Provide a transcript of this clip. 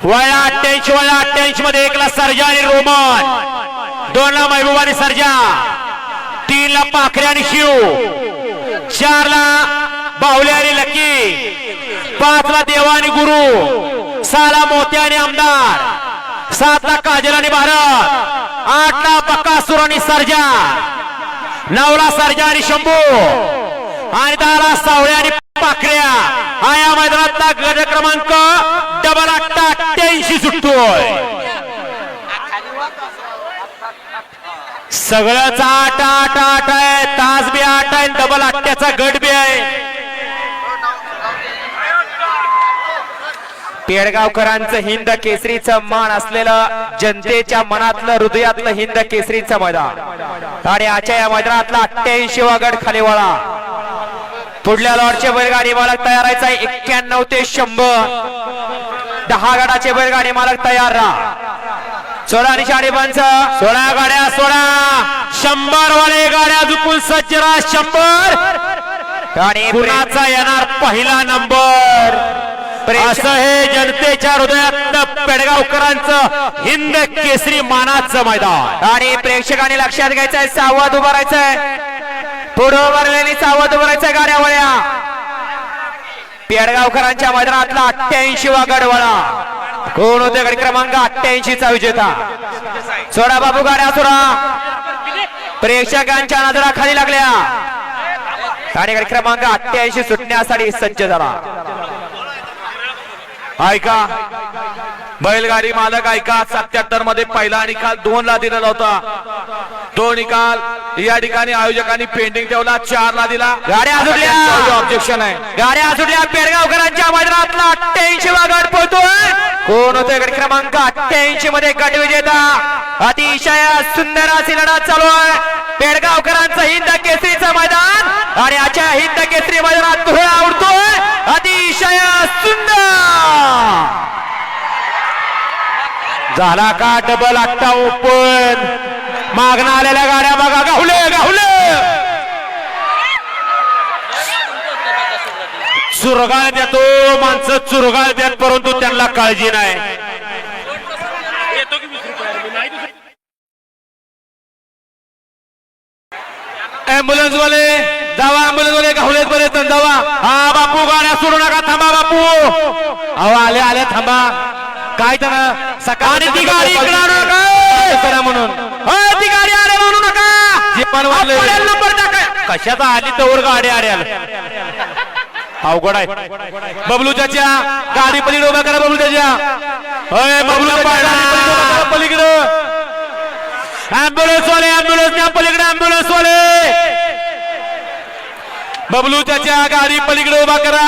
वया 88 मध्ये 1 ला सर्जा आणि रोमन, 2 ला महबूब आणि सर्जा, 3 ला पाखरे आणि शिव, 4 ला बाहुले आणि लकी, 5 ला देवा आणि गुरु, 6 ला मोत्या आणि आमदार, 7 ला काजल आणि भारत, 8 ला बकासूर आणि सर्जा, 9 ला सर्जा आणि शंभू आणि 10 ला सावळे आणि पाखऱ्या. हा या मैदानातला गट क्रमांक डबल 88 सुटतोय. सगळंच 8 8 8 आहे, तास बी 8 आहे, डबल 8चा गट बी आहे. पेडगावकरांचं हिंद केसरीचं मान असलेलं, जनतेच्या मनातलं हृदयातलं हिंद केसरीचं मैदान आणि आजच्या या मैदानातला 88वा गट खाली वळा. पुढल्या लॉटचे बैलगाडी मालक तयार आहे. 91 ते 100 10 गटाचे बैलगाडी मालक तयार राहा. 16 निशाणी पंच, 16 गाड्या, 100 वाले गाड्या झुकून सज्ज राहा. 100 आणि पुण्याचा येणार पहिला नंबर. असं हे जनतेच्या हृदयात पेडगावकरांचं हिंद केसरी मानाचं मैदान. आणि प्रेक्षकांनी लक्षात घ्यायचंय, सावध उभं राहायचंय, पुढे उभारलेली सावध उभं राहायचंय. गाड्या वळ्या पेडगावकरांच्या मैदानातला 88वा गडवळा. कोण होते गड क्रमांक 88चा विजेता? सोडा बाबू, गाड्या सोडा. प्रेक्षकांच्या नजरा खाली लागल्या आणि गड क्रमांक 88 सुटण्यासाठी सज्ज झाला. ऐका बैलगाडी मालक, ऐका. 77 मध्ये पहिला निकाल 2 ला दिलेला होता. तो निकाल या ठिकाणी आयोजकांनी पेंडिंग ठेवला, 4 ला दिला. गाड्या सुटल्या, ऑब्जेक्शन आहे. गाड्या सुटल्या. पेडगावकरांच्या मैदानातला 88वा गट पोहोचतोय. कोण होते गट क्रमांक 88 मध्ये गट विजेता? अतिशय सुंदर अशी लढत चालू आहे. पेडगावकरांचं हिंद केसरीचं मैदान आणि आजच्या हिंद केसरी मैदानात धुळा उडतोय. अतिशय सुंदर झाला का डबल 8 ओपन. मागणं आलेल्या गाड्या बघा. गाहुले गाहुले चुरगाळ देतो, माणसं चुरगाळ देत, परंतु त्यांना काळजी नाही. ऍम्ब्युलन्स वाले जावा, ऍम्ब्युलन्स वाले गाहुलेत पर्यंत जावा. हा बापू, गाड्या सोडू नका, थांबा बापू. अहो आले आले, थांबा. काय तर सकाळी ती गाडी इकडे आणू नका म्हणून, ती गाडी आले म्हणू नका. नंबर टाका. कशाचा आली तर गाडी आल्या, अवघड आहे. बबलू चाच्या गाडी पलीकडे उभा करा. बबलू चाच्या, बबलू पलीकडे. ऍम्ब्युलन्स वाले, ऍम्ब्युलन्स पलीकडे, ऍम्ब्युलन्स वाले. बबलू चाच्या गाडी पलीकडे उभा करा.